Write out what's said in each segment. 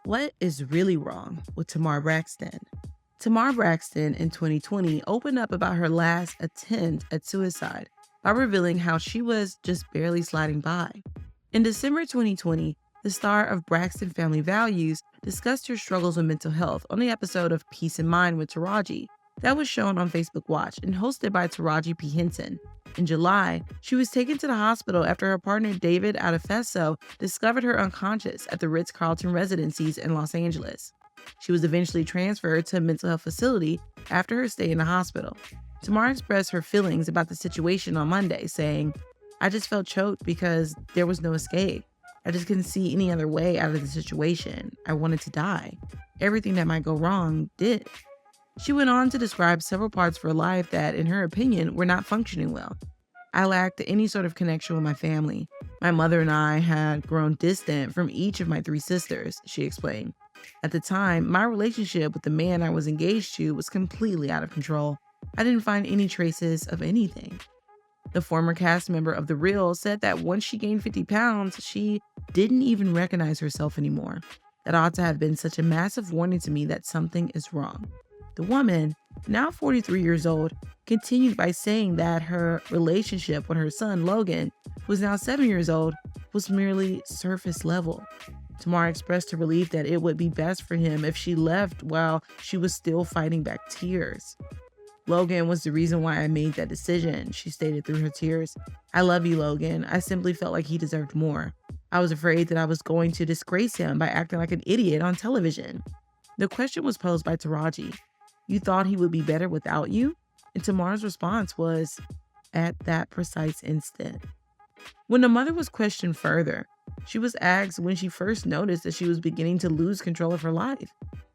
What is really wrong with Tamar Braxton? Tamar Braxton in 2020 opened up about her last attempt at suicide by revealing how she was just barely sliding by. In December 2020, the star of Braxton Family Values discussed her struggles with mental health on the episode of Peace in Mind with Taraji that was shown on Facebook Watch and hosted by Taraji P. Henson. In July, she was taken to the hospital after her partner David Adefeso discovered her unconscious at the Ritz-Carlton residencies in Los Angeles. She was eventually transferred to a mental health facility after her stay in the hospital. Tamar expressed her feelings about the situation on Monday, saying, "I just felt choked because there was no escape. I just couldn't see any other way out of the situation. I wanted to die. Everything that might go wrong did." She went on to describe several parts of her life that, in her opinion, were not functioning well. "I lacked any sort of connection with my family. My mother and I had grown distant from each of my three sisters," she explained. "At the time, my relationship with the man I was engaged to was completely out of control. I didn't find any traces of anything." The former cast member of The Real said that once she gained 50 pounds, she didn't even recognize herself anymore. "That ought to have been such a massive warning to me that something is wrong." The woman, now 43 years old, continued by saying that her relationship with her son, Logan, who is now 7 years old, was merely surface level. Tamar expressed her relief that it would be best for him if she left while she was still fighting back tears. "Logan was the reason why I made that decision," she stated through her tears. "I love you, Logan. I simply felt like he deserved more. I was afraid that I was going to disgrace him by acting like an idiot on television." The question was posed by Taraji. "You thought he would be better without you?" And Tamar's response was, "At that precise instant." When the mother was questioned further, she was asked when she first noticed that she was beginning to lose control of her life.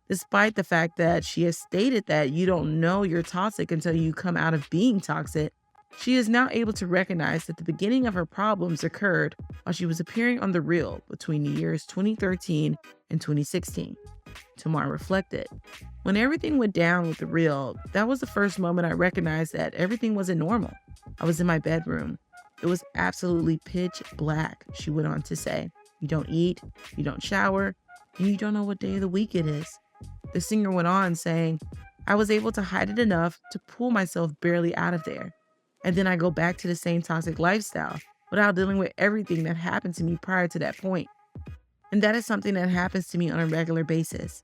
Despite the fact that she has stated that you don't know you're toxic until you come out of being toxic, she is now able to recognize that the beginning of her problems occurred while she was appearing on The Real between the years 2013 and 2016. Tamar reflected, "When everything went down with The Real, that was the first moment I recognized that everything wasn't normal. I was in my bedroom. It was absolutely pitch black," she went on to say. "You don't eat, you don't shower, and you don't know what day of the week it is." The singer went on saying, "I was able to hide it enough to pull myself barely out of there. And then I go back to the same toxic lifestyle without dealing with everything that happened to me prior to that point. And that is something that happens to me on a regular basis."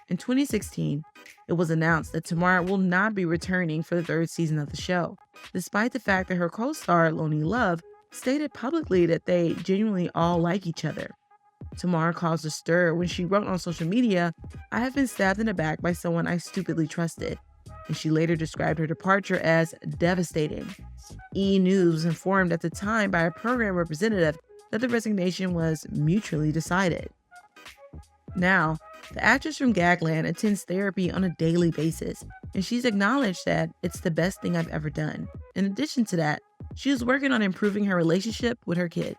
In 2016, it was announced that Tamar will not be returning for the third season of the show, despite the fact that her co-star, Lonnie Love, stated publicly that they genuinely all like each other. Tamar caused a stir when she wrote on social media, "I have been stabbed in the back by someone I stupidly trusted." And she later described her departure as devastating. News was informed at the time by a program representative that the resignation was mutually decided. Now, the actress from Gagland attends therapy on a daily basis, and she's acknowledged that it's the best thing I've ever done. In addition to that, she is working on improving her relationship with her kid.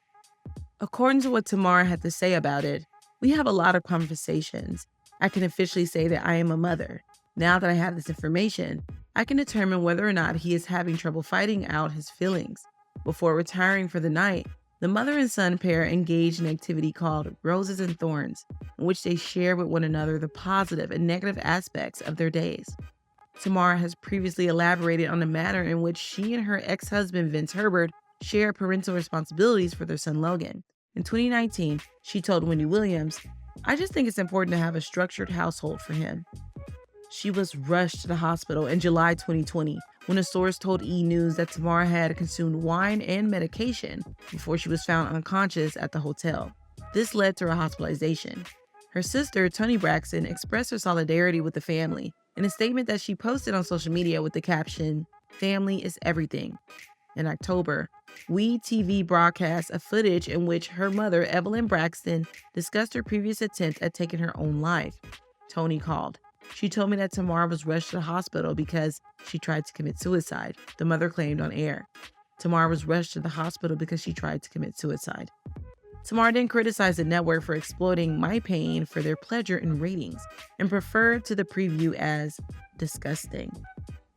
According to what Tamar had to say about it, "We have a lot of conversations. I can officially say that I am a mother. Now that I have this information, I can determine whether or not he is having trouble fighting out his feelings." Before retiring for the night, the mother and son pair engaged in an activity called Roses and Thorns, in which they share with one another the positive and negative aspects of their days. Tamar has previously elaborated on the manner in which she and her ex-husband Vince Herbert share parental responsibilities for their son Logan. In 2019, she told Wendy Williams, "I just think it's important to have a structured household for him." She was rushed to the hospital in July 2020 when a source told News that Tamar had consumed wine and medication before she was found unconscious at the hotel. This led to her hospitalization. Her sister, Tamar Braxton, expressed her solidarity with the family in a statement that she posted on social media with the caption, "Family is everything." In October, WE broadcast a footage in which her mother, Evelyn Braxton, discussed her previous attempt at taking her own life. Tony called. "She told me that Tamar was rushed to the hospital because she tried to commit suicide," the mother claimed on air. "Tamar was rushed to the hospital because she tried to commit suicide." Tamar then criticized the network for exploiting my pain for their pleasure in ratings and referred to the preview as disgusting.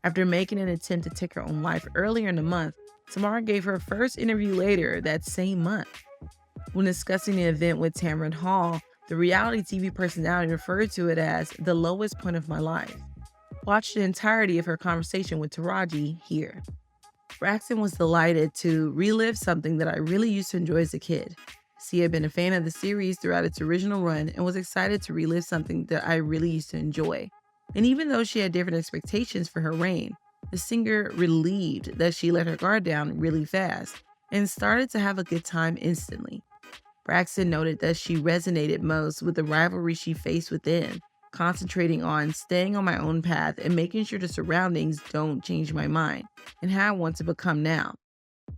After making an attempt to take her own life earlier in the month, Tamar gave her first interview later that same month. When discussing the event with Tamron Hall, The reality TV personality referred to it as the lowest point of my life. Watch the entirety of her conversation with Taraji here. Braxton was delighted to relive something that I really used to enjoy as a kid. She had been a fan of the series throughout its original run and was excited to relive something that I really used to enjoy. And even though she had different expectations for her reign, the singer relieved that she let her guard down really fast and started to have a good time instantly. Braxton noted that she resonated most with the rivalry she faced within, concentrating on staying on my own path and making sure the surroundings don't change my mind and how I want to become now.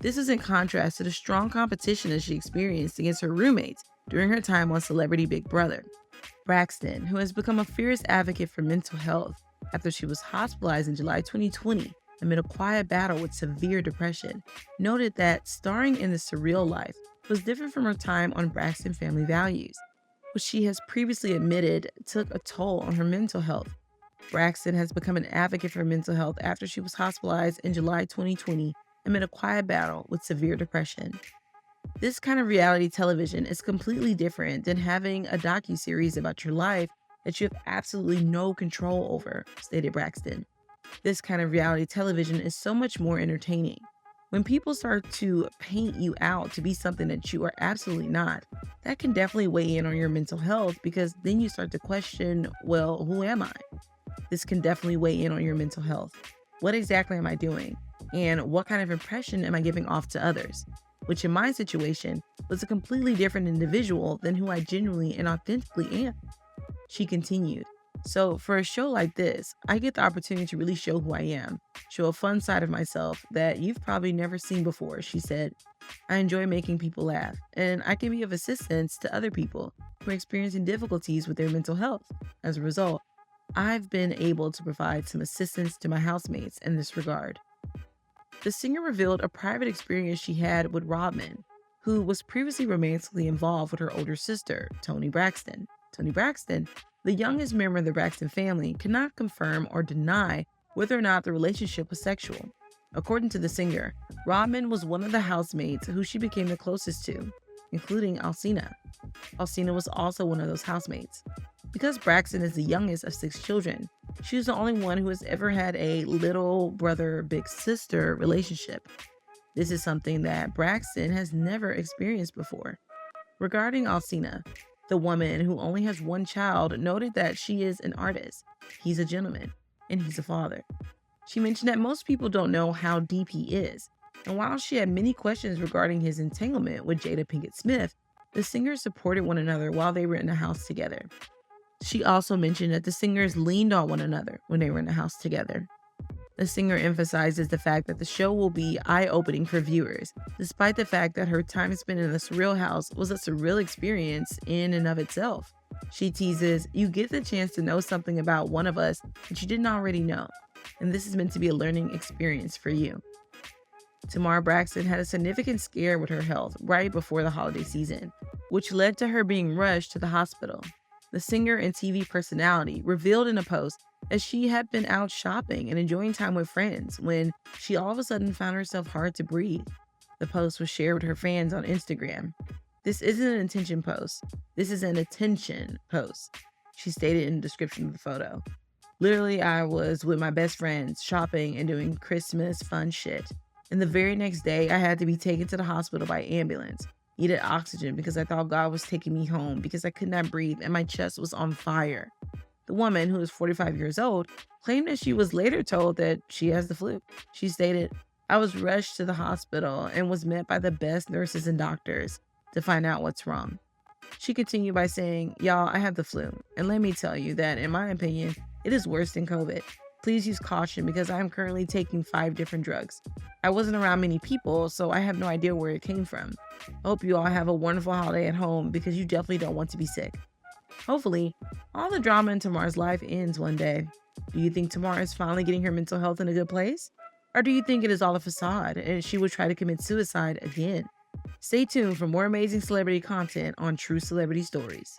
This is in contrast to the strong competition that she experienced against her roommates during her time on Celebrity Big Brother. Braxton, who has become a fierce advocate for mental health after she was hospitalized in July 2020 amid a quiet battle with severe depression, noted that starring in the surreal life was different from her time on Braxton Family Values, which she has previously admitted took a toll on her mental health. Braxton has become an advocate for mental health after she was hospitalized in July 2020 amid a quiet battle with severe depression. This kind of reality television is completely different than having a docuseries about your life that you have absolutely no control over, stated Braxton. This kind of reality television is so much more entertaining. When people start to paint you out to be something that you are absolutely not, that can definitely weigh in on your mental health because then you start to question, well, who am I? This can definitely weigh in on your mental health. What exactly am I doing? And what kind of impression am I giving off to others? Which in my situation was a completely different individual than who I genuinely and authentically am. She continued, so for a show like this, I get the opportunity to really show who I am, show a fun side of myself that you've probably never seen before, she said. I enjoy making people laugh, and I can be of assistance to other people who are experiencing difficulties with their mental health. As a result, I've been able to provide some assistance to my housemates in this regard. The singer revealed a private experience she had with Rodman, who was previously romantically involved with her older sister, Toni Braxton. Toni Braxton, the youngest member of the Braxton family, cannot confirm or deny whether or not the relationship was sexual. According to the singer, Rodman was one of the housemates who she became the closest to, including Alsina. Alsina was also one of those housemates. Because Braxton is the youngest of 6 children, she was the only one who has ever had a little brother, big sister relationship. This is something that Braxton has never experienced before. Regarding Alsina, the woman who only has one child noted that she is an artist, he's a gentleman, and he's a father. She mentioned that most people don't know how deep he is, and while she had many questions regarding his entanglement with Jada Pinkett Smith, the singers supported one another while they were in the house together. She also mentioned that the singers leaned on one another when they were in the house together. The singer emphasizes the fact that the show will be eye-opening for viewers, despite the fact that her time spent in the surreal house was a surreal experience in and of itself. She teases, you get the chance to know something about one of us that you didn't already know, and this is meant to be a learning experience for you. Tamar Braxton had a significant scare with her health right before the holiday season, which led to her being rushed to the hospital. The singer and TV personality revealed in a post that she had been out shopping and enjoying time with friends when she all of a sudden found herself hard to breathe. The post was shared with her fans on Instagram. This isn't an intention post. This is an attention post, she stated in the description of the photo. Literally, I was with my best friends shopping and doing Christmas fun shit. And the very next day, I had to be taken to the hospital by ambulance, needed oxygen because I thought God was taking me home because I could not breathe and my chest was on fire. The woman, who is 45 years old, claimed that she was later told that she has the flu. She stated, I was rushed to the hospital and was met by the best nurses and doctors to find out what's wrong. She continued by saying, y'all, I have the flu. And let me tell you that, in my opinion, it is worse than COVID. Please use caution because I am currently taking 5 different drugs. I wasn't around many people, so I have no idea where it came from. I hope you all have a wonderful holiday at home because you definitely don't want to be sick. Hopefully, all the drama in Tamar's life ends one day. Do you think Tamar is finally getting her mental health in a good place? Or do you think it is all a facade and she would try to commit suicide again? Stay tuned for more amazing celebrity content on True Celebrity Stories.